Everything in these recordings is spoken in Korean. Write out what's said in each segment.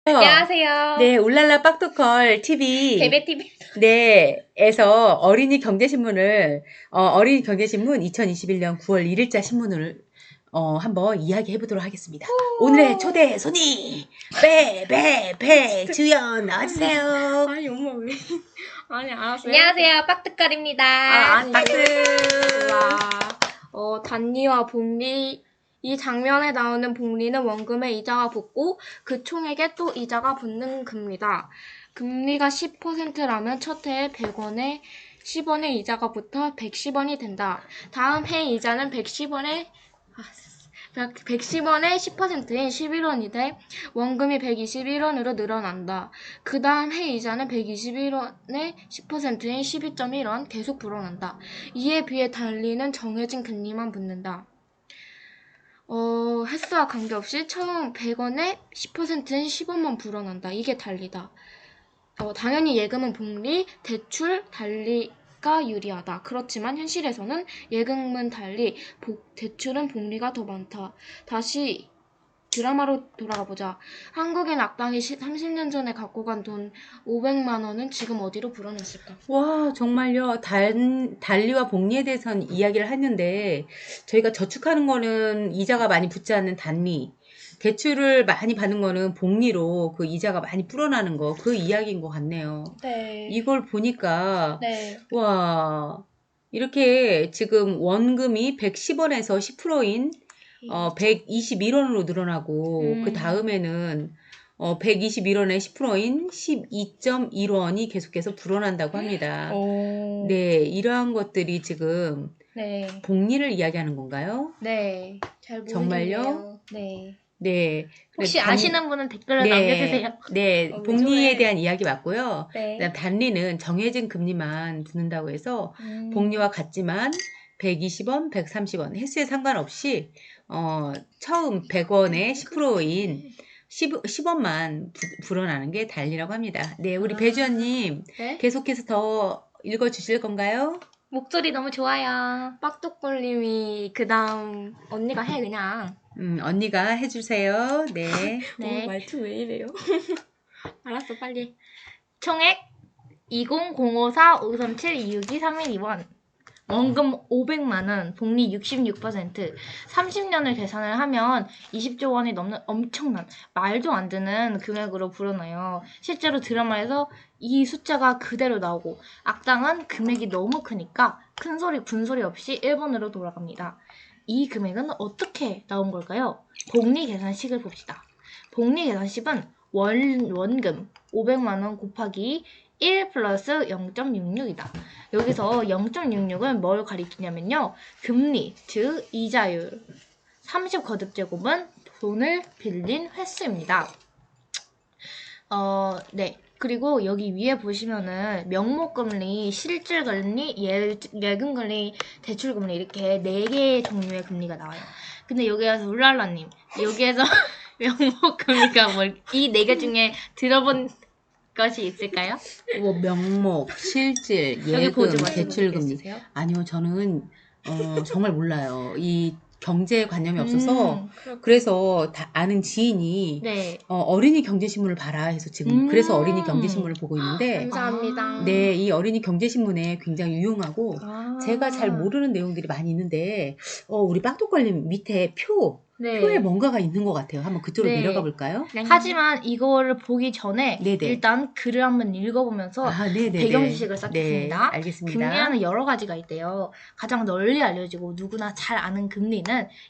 안녕하세요. 네, 울랄라 빡두컬 TV. 베베TV. 네, 에서 어린이 경제신문을, 어린이 경제신문 2021년 9월 1일자 신문을, 한번 이야기해 보도록 하겠습니다. 오늘의 초대 손님, 주연 나와주세요. 아니 엄마 왜? 아니 알았어요. 안녕하세요. 빡뜨깔입니다. 아니 박수. 단리와 복리 이 장면에 나오는 복리는 원금에 이자가 붙고 그 총액에 또 이자가 붙는 금리다. 금리가 10%라면 첫 해에 100원에 10원의 이자가 붙어 110원이 된다. 다음 해 이자는 110원의 10%인 11원이 돼 원금이 121원으로 늘어난다. 그 다음 해 이자는 121원의 10%인 12.1원 계속 불어난다. 이에 비해 단리는 정해진 금리만 붙는다. 횟수와 관계없이 처음 100원에 10%인 10원만 불어난다. 이게 단리다. 당연히 예금은 복리, 대출, 단리가 유리하다. 그렇지만 현실에서는 예금은 달리 대출은 복리가 더 많다. 다시 드라마로 돌아가보자. 한국인 악당이 30년 전에 갖고 간 돈 500만 원은 지금 어디로 불어났을까? 와, 정말요. 달리와 복리에 대해서는 이야기를 했는데, 저희가 저축하는 거는 이자가 많이 붙지 않는 단리, 대출을 많이 받는 거는 복리로 그 이자가 많이 불어나는 거, 그 이야기인 것 같네요. 네. 이걸 보니까, 네. 와, 이렇게 지금 원금이 110원에서 10%인 121원으로 늘어나고, 그 다음에는 121원에 10%인 12.1원이 계속해서 불어난다고 합니다. 네, 이러한 것들이 지금 네. 복리를 이야기하는 건가요? 네. 잘 모르겠네요. 정말요? 네. 네. 혹시 아시는 분은 댓글로 네, 남겨주세요. 네, 왜 복리에 저래? 대한 이야기 맞고요. 네. 그다음 단리는 정해진 금리만 붙는다고 해서 복리와 같지만 120원, 130원 횟수에 상관없이 처음 100원에 10%인 10원만 불어나는 게 단리라고 합니다. 네, 우리 배주연님 네? 계속해서 더 읽어주실 건가요? 목소리 너무 좋아요. 빡뚝걸님이 그 다음 언니가 해 그냥. 언니가 해주세요. 네. 네. 말투 왜 이래요? 알았어 빨리. 총액 200554 537 262 312원. 원금 500만원, 복리 66%, 30년을 계산을 하면 20조 원이 넘는 엄청난, 말도 안 되는 금액으로 불어나요. 실제로 드라마에서 이 숫자가 그대로 나오고, 악당은 금액이 너무 크니까 큰소리 군소리 없이 일본으로 돌아갑니다. 이 금액은 어떻게 나온 걸까요? 복리 계산식을 봅시다. 복리 계산식은 원금 500만원 곱하기 1 플러스 0.66이다. 여기서 0.66은 뭘 가리키냐면요. 금리, 즉 이자율. 30 거듭제곱은 돈을 빌린 횟수입니다. 네. 그리고 여기 위에 보시면은 명목금리, 실질금리, 예금금리, 대출금리 이렇게 4개의 종류의 금리가 나와요. 근데 여기에서 울랄라님, 여기에서 명목금리가 이 4개 중에 들어본 것이 있을까요? 명목, 실질, 여기 보죠, 예금, 말씀해 대출금리. 주세요. 아니요, 저는 정말 몰라요. 이 경제 관념이 없어서 그래서 다 아는 지인이 네. 어린이 경제신문을 봐라 해서 지금 그래서 어린이 경제신문을 보고 있는데 감사합니다. 네, 이 어린이 경제신문에 굉장히 유용하고 제가 잘 모르는 내용들이 많이 있는데 우리 빡독걸님 밑에 표에 뭔가가 있는 것 같아요. 한번 그쪽으로 네. 내려가 볼까요? 하지만 이거를 보기 전에 네네. 일단 글을 한번 읽어보면서 네네네. 배경 지식을 쌓겠습니다. 네, 알겠습니다. 금리는 여러 가지가 있대요. 가장 널리 알려지고 누구나 잘 아는 금리는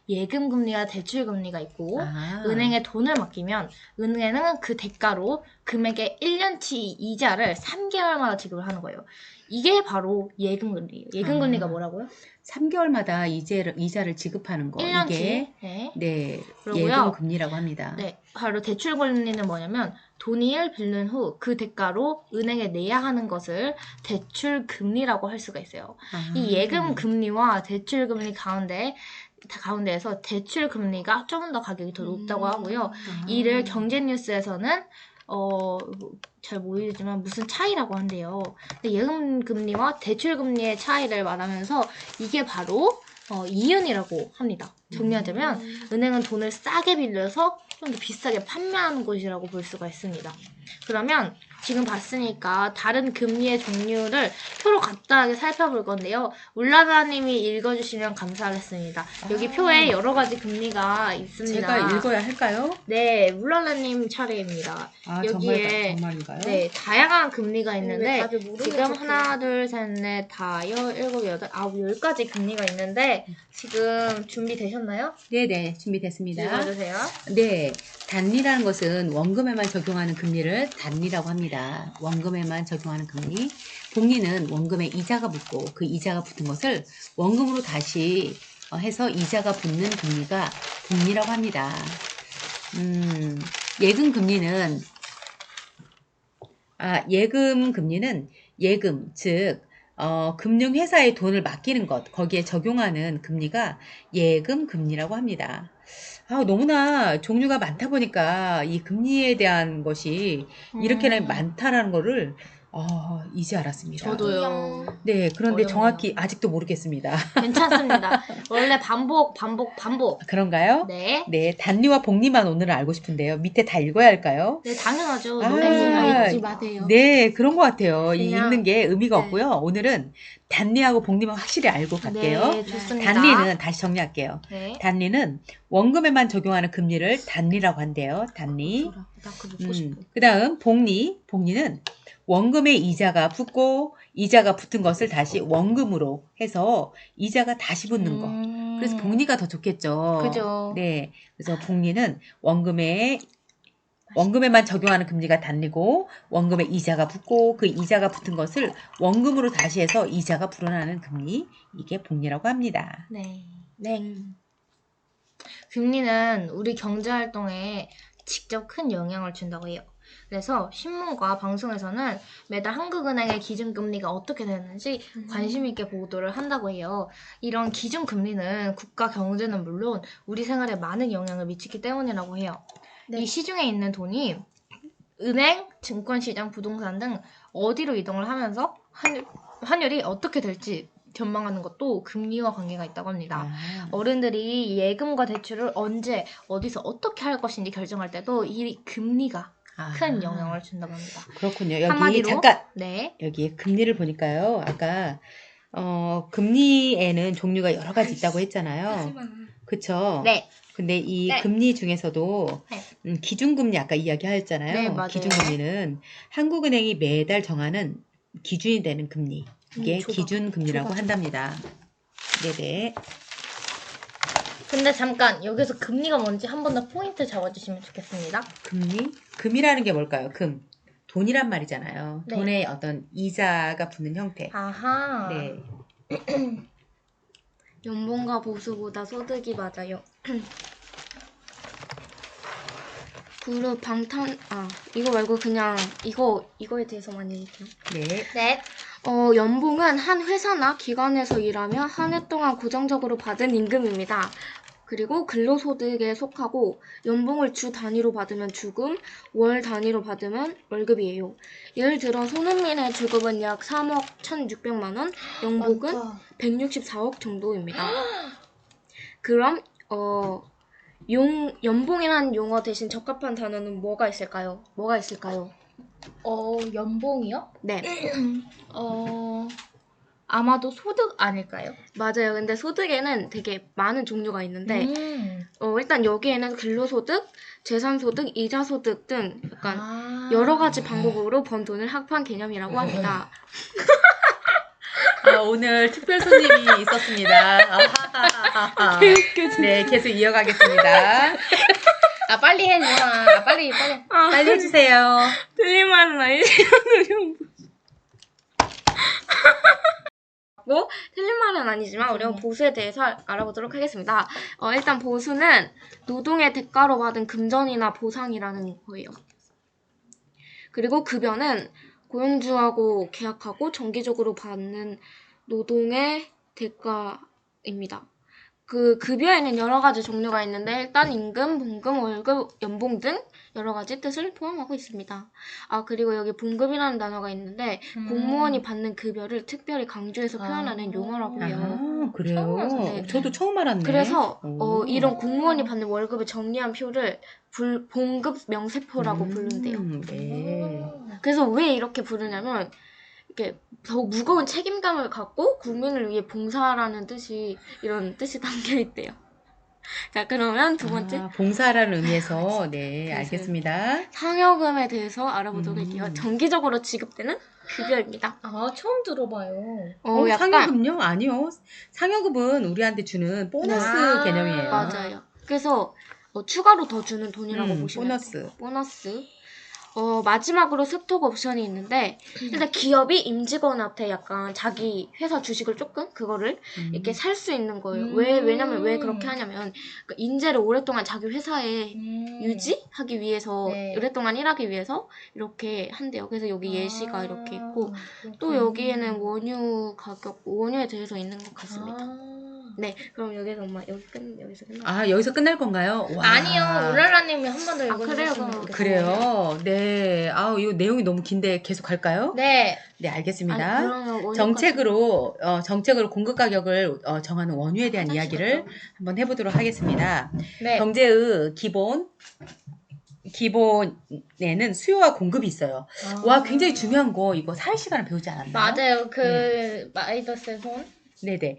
예금 금리와 대출 금리가 있고 은행에 돈을 맡기면 은행은 그 대가로 금액의 1년치 이자를 3개월마다 지급을 하는 거예요. 이게 바로 예금 금리예요. 예금 금리가 뭐라고요? 3개월마다 이자를 지급하는 거. 1년치. 이게 네. 그러고요. 예금 금리라고 합니다. 네, 바로 대출 금리는 뭐냐면 돈을 빌린 후 그 대가로 은행에 내야 하는 것을 대출 금리라고 할 수가 있어요. 이 예금 금리와 대출 금리 가운데에서 대출 금리가 조금 더 가격이 더 높다고 하고요. 이를 경제 뉴스에서는 잘 모르지만 무슨 차이라고 한대요. 근데 예금 금리와 대출 금리의 차이를 말하면서 이게 바로 이윤이라고 합니다. 정리하자면 은행은 돈을 싸게 빌려서 좀 더 비싸게 판매하는 곳이라고 볼 수가 있습니다. 그러면 지금 봤으니까 다른 금리의 종류를 표로 간단하게 살펴볼 건데요. 울라라님이 읽어주시면 감사하겠습니다. 여기 표에 여러 가지 금리가 있습니다. 제가 읽어야 할까요? 네, 울라라님 차례입니다. 아, 여기에 정말인가요? 네, 다양한 금리가 왜 있는데 다들 모르는 지금 척해요? 하나, 둘, 셋, 넷, 다, 일곱, 여덟, 아홉, 10가지 금리가 있는데 지금 준비되셨나요? 네네, 준비됐습니다. 읽어주세요. 네, 단리라는 것은 원금에만 적용하는 금리를 단리라고 합니다. 원금에만 적용하는 금리. 복리는 원금에 이자가 붙고 그 이자가 붙은 것을 원금으로 다시 해서 이자가 붙는 금리가 복리라고 합니다. 예금 금리는 예금, 즉 금융회사에 돈을 맡기는 것, 거기에 적용하는 금리가 예금 금리라고 합니다. 너무나 종류가 많다 보니까 이 금리에 대한 것이 이렇게나 많다라는 거를 이제 알았습니다. 저도요. 네, 그런데 어렵네요. 정확히 아직도 모르겠습니다. 괜찮습니다. 원래 반복. 그런가요? 네. 네, 단리와 복리만 오늘은 알고 싶은데요. 밑에 다 읽어야 할까요? 네, 당연하죠. 아, 너무 읽지 마세요. 네, 그런 것 같아요. 이 그냥- 읽는 게 의미가 네. 없고요. 오늘은 단리하고 복리만 확실히 알고 갈게요. 네, 좋습니다. 단리는 다시 정리할게요. 네. 단리는 원금에만 적용하는 금리를 단리라고 한대요. 단리. 나 그거 먹고 싶어. 그 다음 복리는 원금에 이자가 붙고 이자가 붙은 것을 다시 원금으로 해서 이자가 다시 붙는 거. 그래서 복리가 더 좋겠죠. 그죠. 네. 그래서 복리는 원금에만 적용하는 금리가 단리고 원금에 이자가 붙고 그 이자가 붙은 것을 원금으로 다시 해서 이자가 불어나는 금리. 이게 복리라고 합니다. 네. 네. 금리는 우리 경제활동에 직접 큰 영향을 준다고 해요. 그래서 신문과 방송에서는 매달 한국은행의 기준금리가 어떻게 되는지 관심 있게 보도를 한다고 해요. 이런 기준금리는 국가 경제는 물론 우리 생활에 많은 영향을 미치기 때문이라고 해요. 네. 이 시중에 있는 돈이 은행, 증권시장, 부동산 등 어디로 이동을 하면서 환율이 어떻게 될지 전망하는 것도 금리와 관계가 있다고 합니다. 어른들이 예금과 대출을 언제, 어디서 어떻게 할 것인지 결정할 때도 이 금리가 큰 영향을 준다고 합니다. 그렇군요. 여기 한마디로 잠깐 네. 여기 금리를 보니까요. 아까 금리에는 종류가 여러 가지 있다고 했잖아요. 그쵸? 네. 근데 이 네. 금리 중에서도 기준금리 아까 이야기하였잖아요. 네, 맞아요. 기준금리는 한국은행이 매달 정하는 기준이 되는 금리. 이게 줘봐. 기준금리라고 줘봐. 한답니다. 네네. 근데 잠깐 여기서 금리가 뭔지 한 번 더 포인트 잡아주시면 좋겠습니다. 금이라는 게 뭘까요? 돈이란 말이잖아요. 네. 돈에 어떤 이자가 붙는 형태. 아하. 네. 연봉과 보수보다 소득이 맞아요. 그룹 이거 말고 그냥 이거에 대해서만 얘기해요. 네. 네. 연봉은 한 회사나 기관에서 일하며 한 해 동안 고정적으로 받은 임금입니다. 그리고 근로소득에 속하고 연봉을 주 단위로 받으면 주금, 월 단위로 받으면 월급이에요. 예를 들어 손흥민의 주급은 약 3억 1,600만 원, 연봉은 164억 정도입니다. 그럼 연봉이라는 용어 대신 적합한 단어는 뭐가 있을까요? 연봉이요? 네, 아마도 소득 아닐까요? 맞아요. 근데 소득에는 되게 많은 종류가 있는데 일단 여기에는 근로소득, 재산소득, 이자소득 등 약간 여러 가지 방법으로 번 돈을 합한 개념이라고 합니다. 오늘 특별 손님이 있었습니다. 네, 계속 이어가겠습니다. 빨리 해, 누나. 빨리. 빨리 해주세요. 틀린 말은 아니지만 틀린 말은 아니지만 우리는 보수에 대해서 알아보도록 하겠습니다. 일단 보수는 노동의 대가로 받은 금전이나 보상이라는 거예요. 그리고 급여는 고용주하고 계약하고 정기적으로 받는 노동의 대가입니다. 그 급여에는 여러 가지 종류가 있는데 일단 임금, 봉금, 월급, 연봉 등 여러 가지 뜻을 포함하고 있습니다. 아, 그리고 여기 봉급이라는 단어가 있는데 공무원이 받는 급여를 특별히 강조해서 표현하는 용어라고 해요. 아, 그래요? 네. 저도 처음 알았네. 그래서 오. 이런 공무원이 받는 월급을 정리한 표를 봉급 명세표라고 부른대요. 네. 그래서 왜 이렇게 부르냐면 이렇게 더욱 무거운 책임감을 갖고 국민을 위해 봉사하라는 뜻이 이런 뜻이 담겨 있대요. 자, 그러면 두 번째 아, 봉사라는 의미에서 네, 그래서 알겠습니다. 상여금에 대해서 알아보도록 할게요. 정기적으로 지급되는 급여입니다. 아, 처음 들어봐요. 약간 상여금요? 아니요. 상여금은 우리한테 주는 보너스 아, 개념이에요. 맞아요. 그래서 추가로 더 주는 돈이라고 보시면 보너스. 돼요. 보너스. 마지막으로 스톡 옵션이 있는데 일단 기업이 임직원한테 약간 자기 회사 주식을 조금 그거를 이렇게 살 수 있는 거예요. 왜냐면 왜 그렇게 하냐면 그러니까 인재를 오랫동안 자기 회사에 유지하기 위해서 네. 오랫동안 일하기 위해서 이렇게 한대요. 그래서 여기 예시가 이렇게 있고 또 여기에는 원유에 대해서 있는 것 같습니다. 네, 그럼 여기서 엄마 여기서 끝나. 아, 여기서 끝날 건가요? 와. 아니요, 우랄라님이 한 번 더 읽어주셨으면 그래요? 좋겠어요. 그래요? 네. 아우, 이거 내용이 너무 긴데 계속 갈까요? 네. 네, 알겠습니다. 아니, 그러면 원유까지- 정책으로 공급 가격을 정하는 원유에 대한 이야기를 한번 해보도록 하겠습니다. 네. 경제의 기본에는 수요와 공급이 있어요. 와, 굉장히 중요한 거 이거 사회 시간을 배우지 않았나요? 맞아요. 그 마이더스의 손. 네네.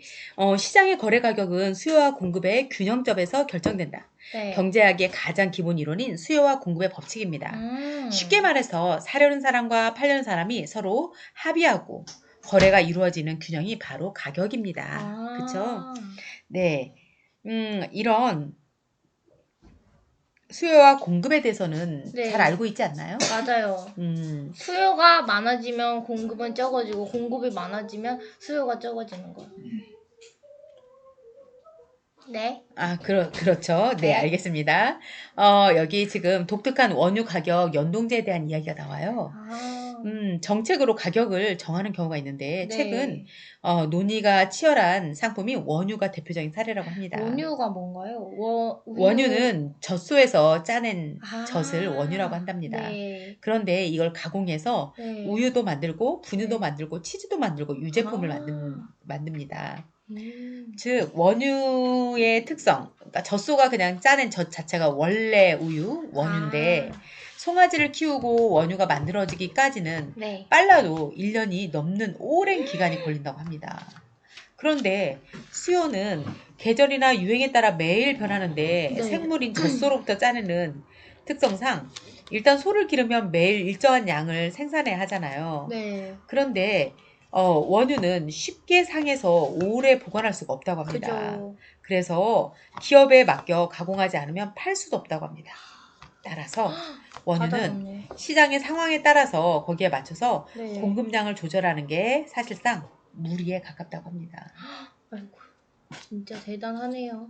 시장의 거래 가격은 수요와 공급의 균형점에서 결정된다. 네. 경제학의 가장 기본 이론인 수요와 공급의 법칙입니다. 쉽게 말해서 사려는 사람과 팔려는 사람이 서로 합의하고 거래가 이루어지는 균형이 바로 가격입니다. 그렇죠? 네. 이런 수요와 공급에 대해서는 네. 잘 알고 있지 않나요? 맞아요. 수요가 많아지면 공급은 적어지고 공급이 많아지면 수요가 적어지는 거. 네. 아, 그렇죠. 네, 네. 알겠습니다. 여기 지금 독특한 원유 가격 연동제에 대한 이야기가 나와요. 정책으로 가격을 정하는 경우가 있는데 네. 최근 논의가 치열한 상품이 원유가 대표적인 사례라고 합니다. 원유가 뭔가요? 원유는 젖소에서 짜낸 아, 젖을 원유라고 한답니다. 네. 그런데 이걸 가공해서 네. 우유도 만들고 분유도 네. 만들고 치즈도 만들고 유제품을 아. 만듭니다. 즉 원유의 특성, 그러니까 젖소가 그냥 짜낸 젖 자체가 원래 원유인데 송아지를 키우고 원유가 만들어지기까지는 네. 빨라도 1년이 넘는 오랜 기간이 걸린다고 합니다. 그런데 수요는 계절이나 유행에 따라 매일 변하는데 네. 생물인 젖소로부터 짜내는 특성상 일단 소를 기르면 매일 일정한 양을 생산해야 하잖아요. 네. 그런데 원유는 쉽게 상해서 오래 보관할 수가 없다고 합니다. 그죠. 그래서 기업에 맡겨 가공하지 않으면 팔 수도 없다고 합니다. 따라서 원유는 받아줬네. 시장의 상황에 따라서 거기에 맞춰서 네. 공급량을 조절하는 게 사실상 무리에 가깝다고 합니다. 아이고, 진짜 대단하네요.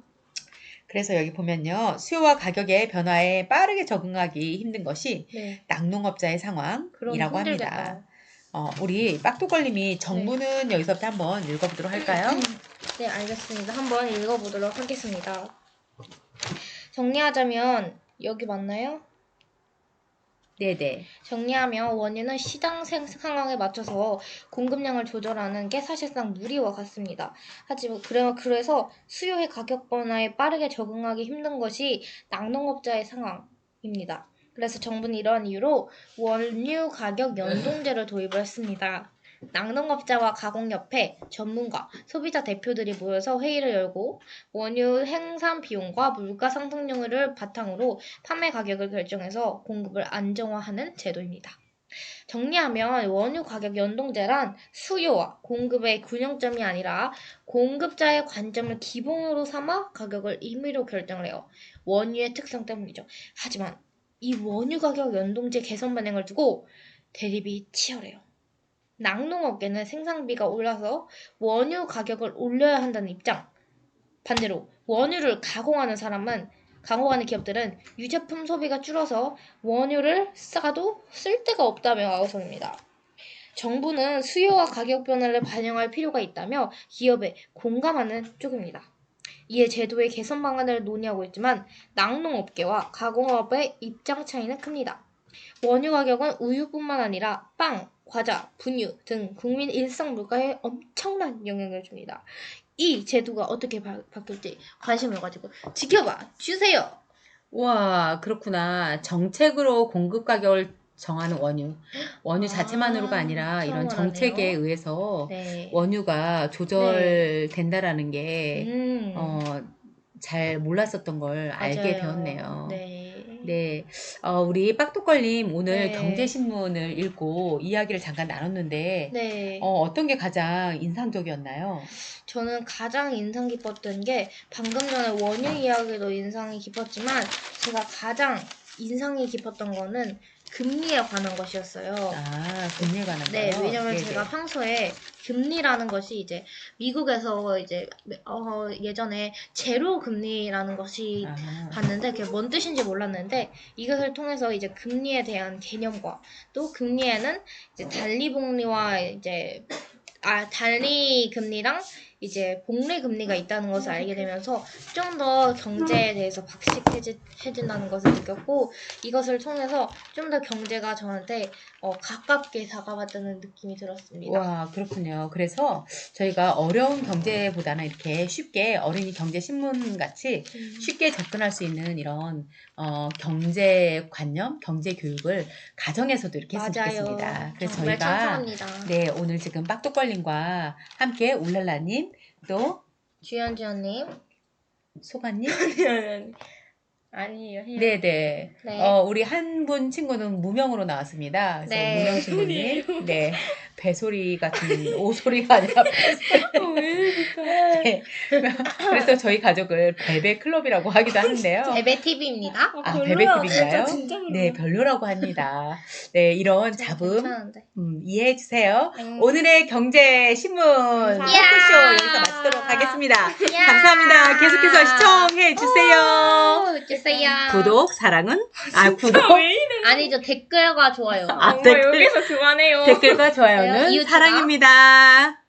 그래서 여기 보면요. 수요와 가격의 변화에 빠르게 적응하기 힘든 것이 네. 낙농업자의 상황이라고 그럼 합니다. 힘들겠다. 우리 빡도걸님이 정부는 여기서부터 한번 읽어보도록 할까요? 네, 알겠습니다. 한번 읽어보도록 하겠습니다. 정리하자면 여기 맞나요? 네네. 정리하면 원유는 시장 상황에 맞춰서 공급량을 조절하는 게 사실상 무리와 같습니다. 하지만 그래서 수요의 가격 변화에 빠르게 적응하기 힘든 것이 낙농업자의 상황입니다. 그래서 정부는 이러한 이유로 원유 가격 연동제를 도입을 했습니다. 낙농업자와 가공협회, 전문가, 소비자 대표들이 모여서 회의를 열고 원유 생산 비용과 물가 상승률을 바탕으로 판매 가격을 결정해서 공급을 안정화하는 제도입니다. 정리하면 원유 가격 연동제란 수요와 공급의 균형점이 아니라 공급자의 관점을 기본으로 삼아 가격을 임의로 결정을 해요. 원유의 특성 때문이죠. 하지만 이 원유 가격 연동제 개선 반영을 두고 대립이 치열해요. 낙농업계는 생산비가 올라서 원유 가격을 올려야 한다는 입장. 반대로 원유를 가공하는 기업들은 유제품 소비가 줄어서 원유를 싸도 쓸 데가 없다며 나섰습니다. 정부는 수요와 가격 변화를 반영할 필요가 있다며 기업에 공감하는 쪽입니다. 이에 제도의 개선 방안을 논의하고 있지만 낙농업계와 가공업의 입장 차이는 큽니다. 원유 가격은 우유뿐만 아니라 빵, 과자, 분유 등 국민 일상 물가에 엄청난 영향을 줍니다. 이 제도가 어떻게 바뀔지 관심을 가지고 지켜봐 주세요. 와, 그렇구나. 정책으로 공급 가격을 정하는 원유 자체만으로가 아니라 이런 처음 정책에 알았네요. 의해서 네. 원유가 조절된다라는 게, 음. 잘 몰랐었던 걸 알게 맞아요. 되었네요. 네. 네, 우리 빡독걸님 오늘 네. 경제신문을 읽고 이야기를 잠깐 나눴는데, 네. 어떤 게 가장 인상적이었나요? 저는 가장 인상 깊었던 게 방금 전에 원유 이야기도 인상이 깊었지만 제가 가장 인상이 깊었던 거는 금리에 관한 것이었어요. 금리에 관한 네, 거요? 왜냐면 네네. 제가 평소에 금리라는 것이 이제 미국에서 이제 예전에 제로 금리라는 것이 아, 봤는데 그게 뭔 뜻인지 몰랐는데 이것을 통해서 이제 금리에 대한 개념과 또 금리에는 이제 단리복리와 이제 단리 금리랑 이제 복리 금리가 있다는 것을 알게 되면서 좀 더 경제에 대해서 박식해진다는 것을 느꼈고 이것을 통해서 좀 더 경제가 저한테 가깝게 다가왔다는 느낌이 들었습니다. 와, 그렇군요. 그래서 저희가 어려운 경제보다는 이렇게 쉽게 어린이 경제신문 같이 쉽게 접근할 수 있는 이런 경제관념, 경제교육을 가정에서도 이렇게 했으면 맞아요. 좋겠습니다. 그래서 정말 저희가 찬성합니다. 네, 오늘 지금 빡독걸님과 함께 울랄라님, 또 주연주연님. 소가님, 아니에요. 해요. 네네. 네. 우리 한 분 친구는 무명으로 나왔습니다. 그래서 네. 무명 신부님, 네, 배소리 같은 오소리가 아니라 네. 그래서 저희 가족을 베베 클럽이라고 하기도 하는데요. 베베TV입니다. 베베TV인가요? 네, 별로라고 합니다. 네, 이런 잡음 괜찮은데. 이해해 주세요. 음. 오늘의 경제 신문 토크쇼 여기서 마치도록 하겠습니다. 야. 감사합니다. 계속해서 시청해 주세요. 주세요. 구독, 사랑은? 구독. 아니죠. 댓글과 좋아요. 댓글, 그만해요. 댓글과 좋아요는 이웃주가? 사랑입니다.